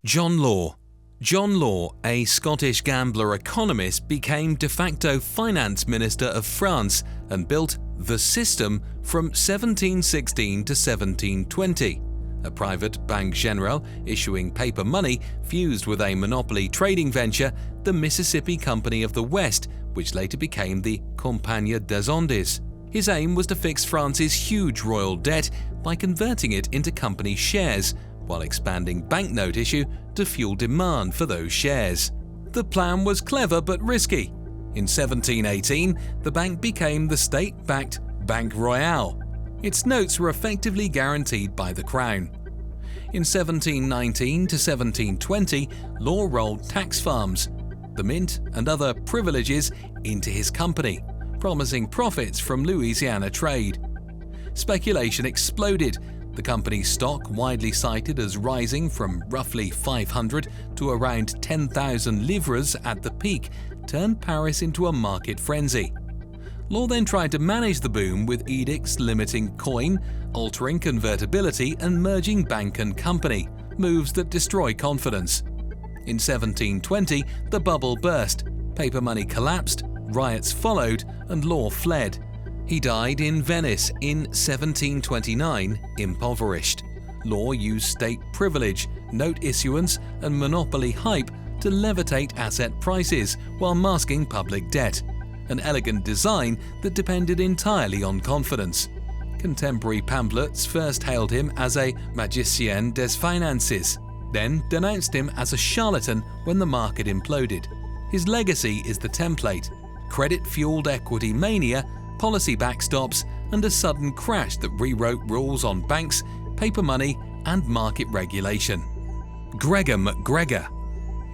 John Law. John Law, a Scottish gambler economist, became de facto finance minister of France and built the system from 1716 to 1720. A private banque generale issuing paper money fused with a monopoly trading venture, the Mississippi Company of the West, which later became the Compagnie des Andes. His aim was to fix France's huge royal debt by converting it into company shares, while expanding banknote issue to fuel demand for those shares. The plan was clever but risky. In 1718, the bank became the state-backed Banque Royale. Its notes were effectively guaranteed by the Crown. In 1719 to 1720, Law rolled tax farms, the mint and other privileges into his company, promising profits from Louisiana trade. Speculation exploded. The company's stock, widely cited as rising from roughly 500 to around 10,000 livres at the peak, turned Paris into a market frenzy. Law then tried to manage the boom with edicts limiting coin, altering convertibility and merging bank and company, moves that destroy confidence. In 1720, the bubble burst, paper money collapsed, riots followed, and Law fled. He died in Venice in 1729, impoverished. Law used state privilege, note issuance, and monopoly hype to levitate asset prices while masking public debt, an elegant design that depended entirely on confidence. Contemporary pamphlets first hailed him as a magicien des finances, then denounced him as a charlatan when the market imploded. His legacy is the template: credit-fueled equity mania, policy backstops, and a sudden crash that rewrote rules on banks, paper money, and market regulation. Gregor MacGregor.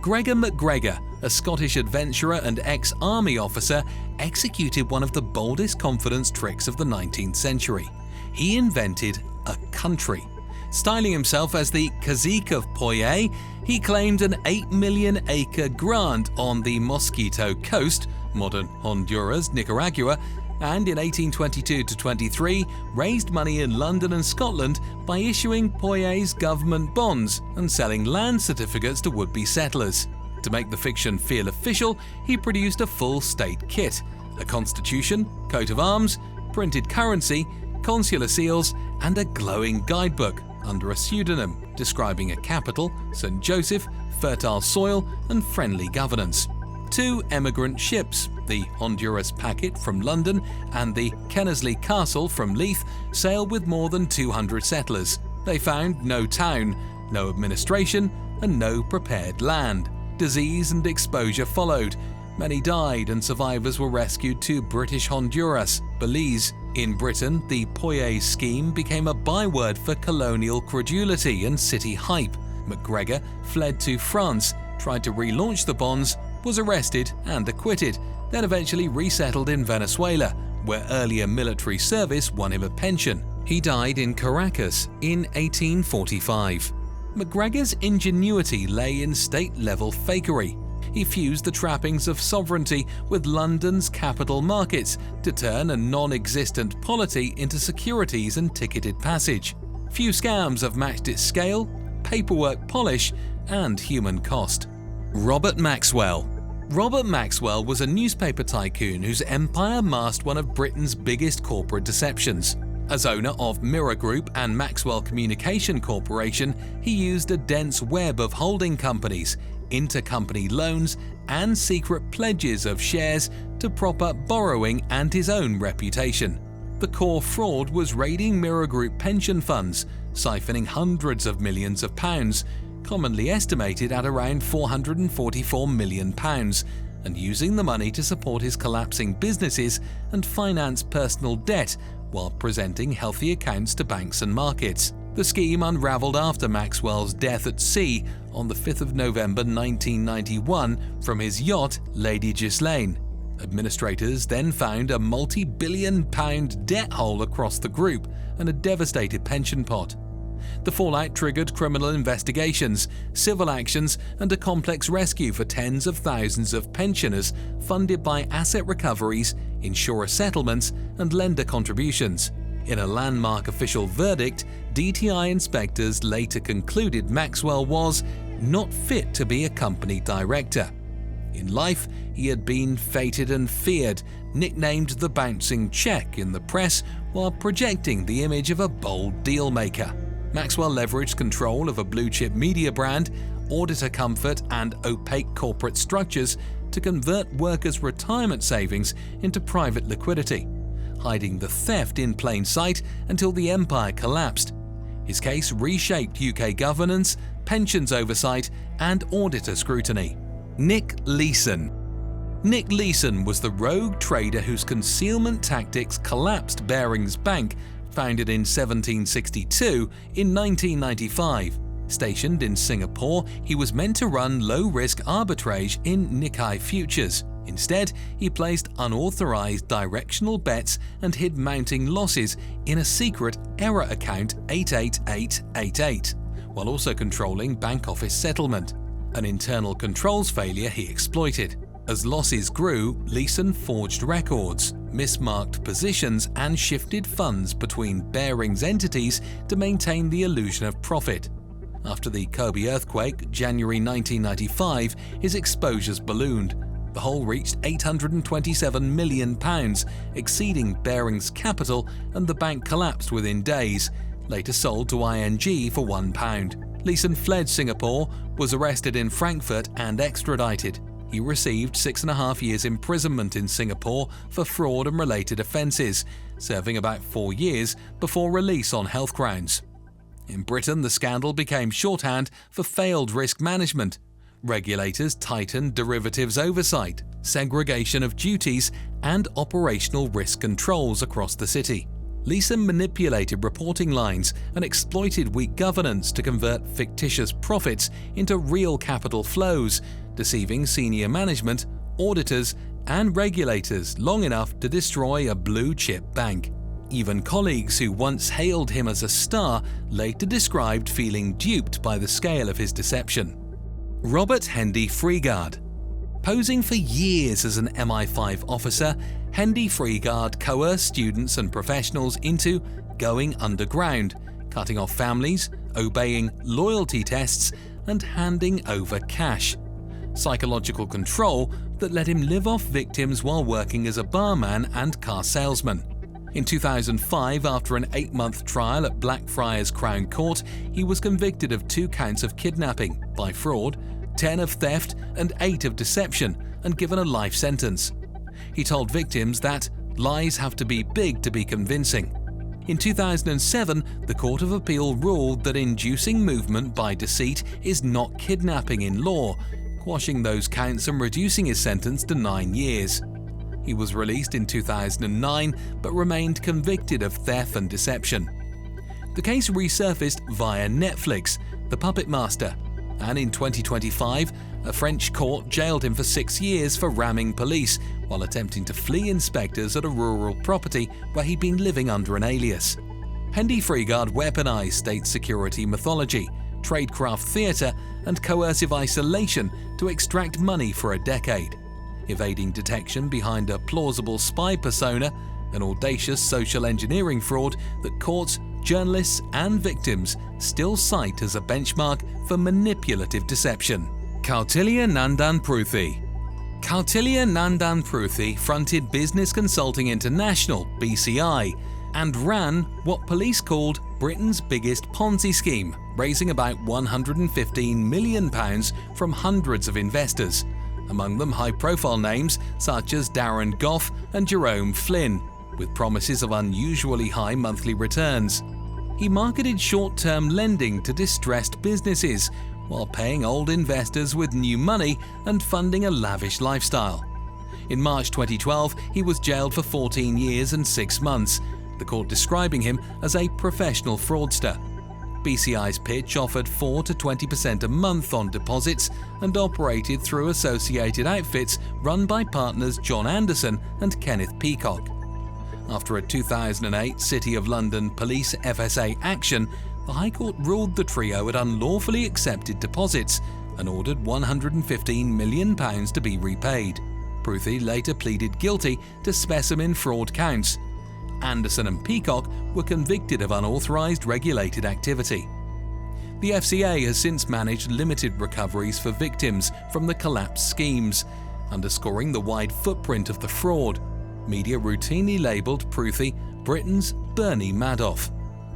Gregor MacGregor, a Scottish adventurer and ex-army officer, executed one of the boldest confidence tricks of the 19th century. He invented a country. Styling himself as the Cacique of Poye, he claimed an 8 million acre grant on the Mosquito Coast, modern Honduras, Nicaragua, and in 1822-23 raised money in London and Scotland by issuing Poye's government bonds and selling land certificates to would-be settlers. To make the fiction feel official, he produced a full state kit: a constitution, coat of arms, printed currency, consular seals, and a glowing guidebook under a pseudonym describing a capital, St. Joseph, fertile soil, and friendly governance. 2 emigrant ships, the Honduras Packet from London and the Kennersley Castle from Leith, sailed with more than 200 settlers. They found no town, no administration, and no prepared land. Disease and exposure followed. Many died and survivors were rescued to British Honduras, Belize. In Britain, the Poye scheme became a byword for colonial credulity and city hype. MacGregor fled to France, tried to relaunch the bonds, was arrested and acquitted, then eventually resettled in Venezuela, where earlier military service won him a pension. He died in Caracas in 1845. MacGregor's ingenuity lay in state-level fakery. He fused the trappings of sovereignty with London's capital markets to turn a non-existent polity into securities and ticketed passage. Few scams have matched its scale, paperwork polish, and human cost. Robert Maxwell. Robert Maxwell was a newspaper tycoon whose empire masked one of Britain's biggest corporate deceptions. As owner of Mirror Group and Maxwell Communication Corporation, he used a dense web of holding companies, intercompany loans, and secret pledges of shares to prop up borrowing and his own reputation. The core fraud was raiding Mirror Group pension funds, siphoning hundreds of millions of pounds, commonly estimated at around £444 million, and using the money to support his collapsing businesses and finance personal debt while presenting healthy accounts to banks and markets. The scheme unraveled after Maxwell's death at sea on the 5th of November 1991 from his yacht Lady Ghislaine. Administrators then found a multi-billion-pound debt hole across the group and a devastated pension pot. The fallout triggered criminal investigations, civil actions, and a complex rescue for tens of thousands of pensioners funded by asset recoveries, insurer settlements, and lender contributions. In a landmark official verdict, DTI inspectors later concluded Maxwell was not fit to be a company director. In life, he had been feted and feared, nicknamed the bouncing check in the press while projecting the image of a bold deal-maker. Maxwell leveraged control of a blue-chip media brand, auditor comfort and opaque corporate structures to convert workers' retirement savings into private liquidity, hiding the theft in plain sight until the empire collapsed. His case reshaped UK governance, pensions oversight and auditor scrutiny. Nick Leeson. Nick Leeson was the rogue trader whose concealment tactics collapsed Barings Bank, founded in 1762, in 1995. Stationed in Singapore, he was meant to run low-risk arbitrage in Nikkei futures. Instead, he placed unauthorized directional bets and hid mounting losses in a secret error account 88888, while also controlling bank office settlement. An internal controls failure he exploited. As losses grew, Leeson forged records, mismarked positions and shifted funds between Barings entities to maintain the illusion of profit. After the Kobe earthquake, January 1995, his exposures ballooned. The whole reached £827 million, exceeding Barings' capital, and the bank collapsed within days, later sold to ING for £1. Leeson fled Singapore, was arrested in Frankfurt and extradited. He received 6.5 years imprisonment in Singapore for fraud and related offences, serving about 4 years before release on health grounds. In Britain, the scandal became shorthand for failed risk management. Regulators tightened derivatives oversight, segregation of duties, and operational risk controls across the city. Leeson manipulated reporting lines and exploited weak governance to convert fictitious profits into real capital flows, deceiving senior management, auditors, and regulators long enough to destroy a blue-chip bank. Even colleagues who once hailed him as a star later described feeling duped by the scale of his deception. Robert Hendy-Freegard. Posing for years as an MI5 officer, Hendy-Freegard coerced students and professionals into going underground, cutting off families, obeying loyalty tests, and handing over cash. Psychological control that let him live off victims while working as a barman and car salesman. In 2005, after an 8-month trial at Blackfriars Crown Court, he was convicted of 2 counts of kidnapping by fraud, 10 of theft, and 8 of deception, and given a life sentence. He told victims that lies have to be big to be convincing. In 2007, the Court of Appeal ruled that inducing movement by deceit is not kidnapping in law, quashing those counts and reducing his sentence to 9 years. He was released in 2009 but remained convicted of theft and deception. The case resurfaced via Netflix, The Puppet Master, and in 2025, a French court jailed him for 6 years for ramming police while attempting to flee inspectors at a rural property where he'd been living under an alias. Hendy-Freegard weaponized state security mythology, tradecraft theatre, and coercive isolation to extract money for a decade, evading detection behind a plausible spy persona, an audacious social engineering fraud that courts, journalists, and victims still cite as a benchmark for manipulative deception. Kautilya Nandan Pruthi. Kautilya Nandan Pruthi fronted Business Consulting International (BCI) and ran what police called Britain's biggest Ponzi scheme, raising about £115 million from hundreds of investors, among them high-profile names such as Darren Goff and Jerome Flynn, with promises of unusually high monthly returns. He marketed short-term lending to distressed businesses, while paying old investors with new money and funding a lavish lifestyle. In March 2012, he was jailed for 14 years and 6 months, the court describing him as a professional fraudster. BCI's pitch offered 4 to 20% a month on deposits and operated through associated outfits run by partners John Anderson and Kenneth Peacock. After a 2008 City of London Police FSA action, the High Court ruled the trio had unlawfully accepted deposits and ordered £115 million to be repaid. Pruthi later pleaded guilty to specimen fraud counts. Anderson and Peacock were convicted of unauthorized regulated activity. The FCA has since managed limited recoveries for victims from the collapsed schemes, underscoring the wide footprint of the fraud. Media routinely labelled Pruthi Britain's Bernie Madoff.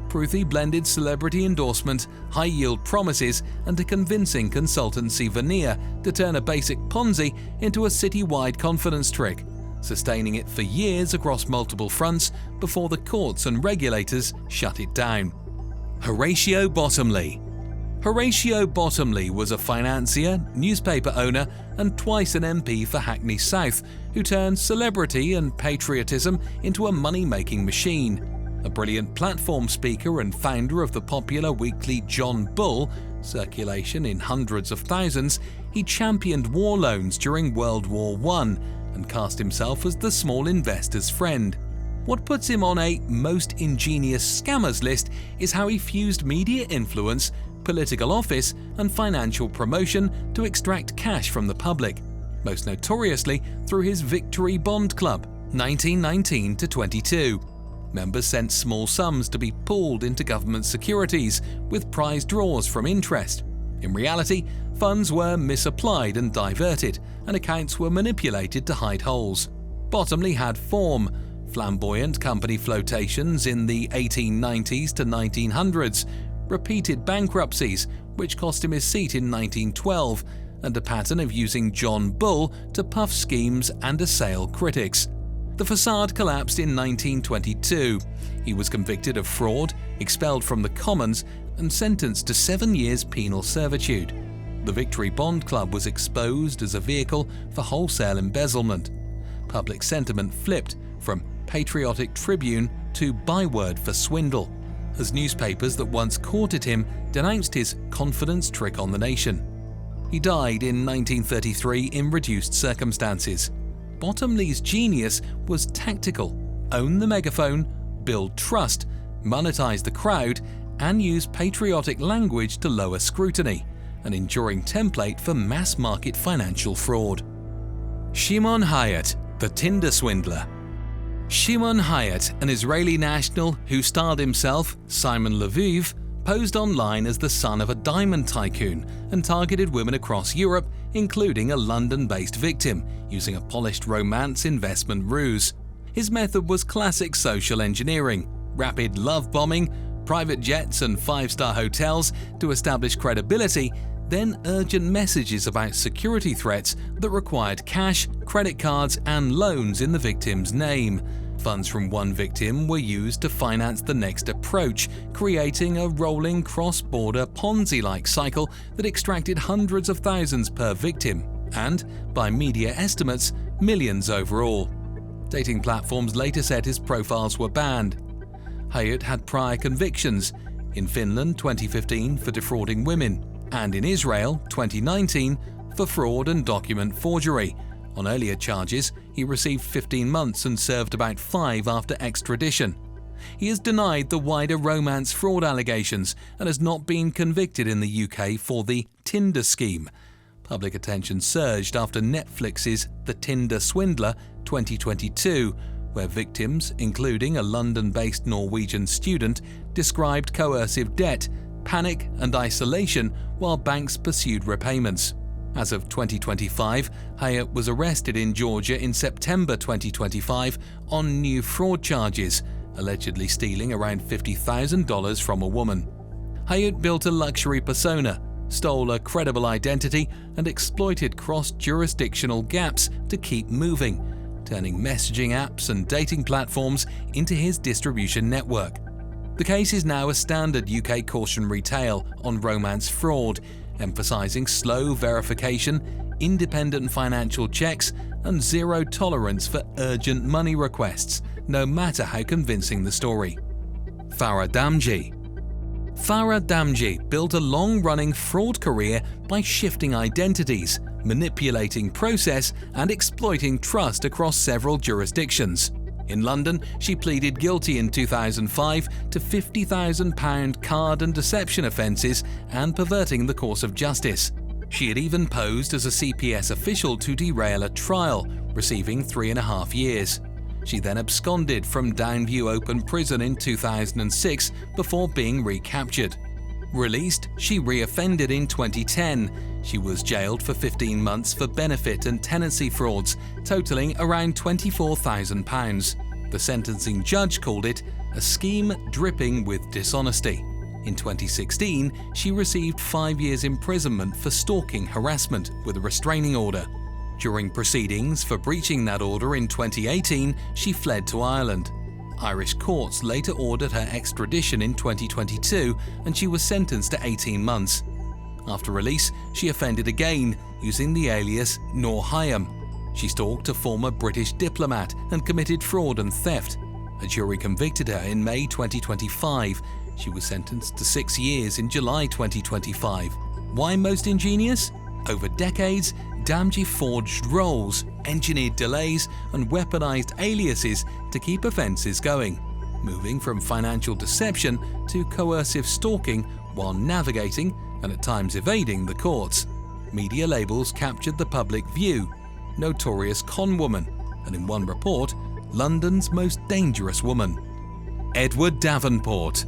Pruthi blended celebrity endorsement, high-yield promises, and a convincing consultancy veneer to turn a basic Ponzi into a city-wide confidence trick, sustaining it for years across multiple fronts before the courts and regulators shut it down. Horatio Bottomley. Horatio Bottomley was a financier, newspaper owner, and twice an MP for Hackney South, who turned celebrity and patriotism into a money-making machine. A brilliant platform speaker and founder of the popular weekly John Bull, circulation in hundreds of thousands, he championed war loans during World War I and cast himself as the small investor's friend. What puts him on a most ingenious scammers list is how he fused media influence, political office, and financial promotion to extract cash from the public, most notoriously through his Victory Bond Club, 1919 to 22. Members sent small sums to be pooled into government securities, with prize draws from interest. In reality, funds were misapplied and diverted, and accounts were manipulated to hide holes. Bottomley had form, flamboyant company flotations in the 1890s to 1900s, repeated bankruptcies, which cost him his seat in 1912, and a pattern of using John Bull to puff schemes and assail critics. The facade collapsed in 1922. He was convicted of fraud, expelled from the Commons, and sentenced to 7 years penal servitude. The Victory Bond Club was exposed as a vehicle for wholesale embezzlement. Public sentiment flipped from patriotic tribune to byword for swindle, as newspapers that once courted him denounced his confidence trick on the nation. He died in 1933 in reduced circumstances. Bottomley's genius was tactical: own the megaphone, build trust, monetize the crowd, and use patriotic language to lower scrutiny, an enduring template for mass-market financial fraud. Shimon Hayut, the Tinder swindler. Shimon Hayut, an Israeli national who styled himself Simon Lviv, posed online as the son of a diamond tycoon and targeted women across Europe, including a London-based victim, using a polished romance investment ruse. His method was classic social engineering: rapid love bombing, private jets and five-star hotels to establish credibility, then urgent messages about security threats that required cash, credit cards, and loans in the victim's name. Funds from one victim were used to finance the next approach, creating a rolling cross-border Ponzi-like cycle that extracted hundreds of thousands per victim, and, by media estimates, millions overall. Dating platforms later said his profiles were banned. Hayut had prior convictions, in Finland 2015 for defrauding women, and in Israel 2019 for fraud and document forgery. On earlier charges, he received 15 months and served about 5 after extradition. He has denied the wider romance fraud allegations and has not been convicted in the UK for the Tinder scheme. Public attention surged after Netflix's The Tinder Swindler 2022, where victims, including a London-based Norwegian student, described coercive debt, panic and isolation while banks pursued repayments. As of 2025, Hayut was arrested in Georgia in September 2025 on new fraud charges, allegedly stealing around $50,000 from a woman. Hayut built a luxury persona, stole a credible identity, and exploited cross-jurisdictional gaps to keep moving, turning messaging apps and dating platforms into his distribution network. The case is now a standard UK cautionary tale on romance fraud, emphasizing slow verification, independent financial checks, and zero tolerance for urgent money requests, no matter how convincing the story. Farah Damji. Farah Damji built a long-running fraud career by shifting identities, manipulating process, and exploiting trust across several jurisdictions. In London, she pleaded guilty in 2005 to £50,000 card and deception offences and perverting the course of justice. She had even posed as a CPS official to derail a trial, receiving 3.5 years. She then absconded from Downview Open Prison in 2006 before being recaptured. Released, she reoffended in 2010. She was jailed for 15 months for benefit and tenancy frauds, totalling around £24,000. The sentencing judge called it a scheme dripping with dishonesty. In 2016, she received 5 years imprisonment for stalking harassment with a restraining order. During proceedings for breaching that order in 2018, she fled to Ireland. Irish courts later ordered her extradition in 2022 and she was sentenced to 18 months. After release, she offended again, using the alias Noor Hayam. She stalked a former British diplomat and committed fraud and theft. A jury convicted her in May 2025. She was sentenced to 6 years in July 2025. Why most ingenious? Over decades, Damji forged roles, engineered delays, and weaponized aliases to keep offences going, moving from financial deception to coercive stalking while navigating and at times evading the courts. Media labels captured the public view, notorious Conwoman, and in one report, London's most dangerous woman. Edward Davenport.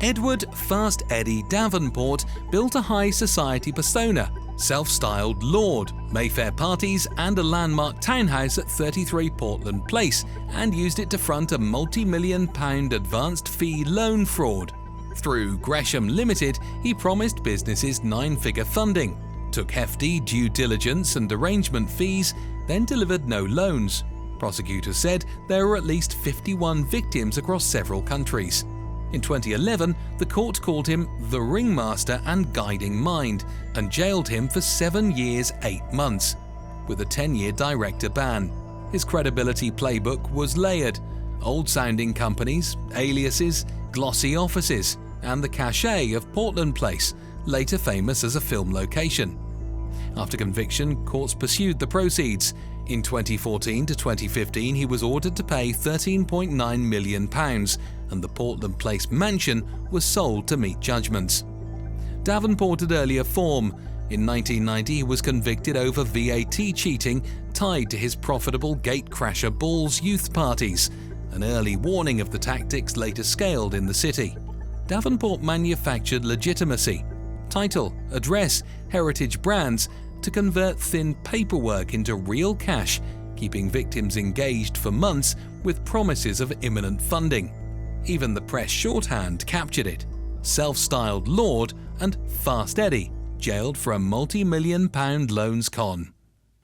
Edward Fast Eddie Davenport built a high society persona, self-styled lord, Mayfair parties and a landmark townhouse at 33 Portland Place, and used it to front a multi-million-pound advanced fee loan fraud. Through Gresham Limited, he promised businesses 9-figure funding, took hefty due diligence and arrangement fees, then delivered no loans. Prosecutors said there were at least 51 victims across several countries. In 2011, the court called him the ringmaster and guiding mind and jailed him for 7 years, 8 months, with a 10-year director ban. His credibility playbook was layered: old-sounding companies, aliases, glossy offices, and the cachet of Portland Place, later famous as a film location. After conviction, courts pursued the proceeds. In 2014 to 2015, he was ordered to pay £13.9 million, and the Portland Place mansion was sold to meet judgments. Davenport had earlier form. In 1990, he was convicted over VAT cheating tied to his profitable gatecrasher balls youth parties. An early warning of the tactics later scaled in the city. Davenport manufactured legitimacy, title, address, heritage brands to convert thin paperwork into real cash, keeping victims engaged for months with promises of imminent funding. Even the press shorthand captured it: self-styled lord and Fast Eddie, jailed for a multi-million-pound loans con.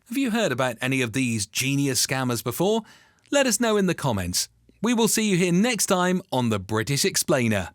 Have you heard about any of these genius scammers before? Let us know in the comments. We will see you here next time on The British Explainer.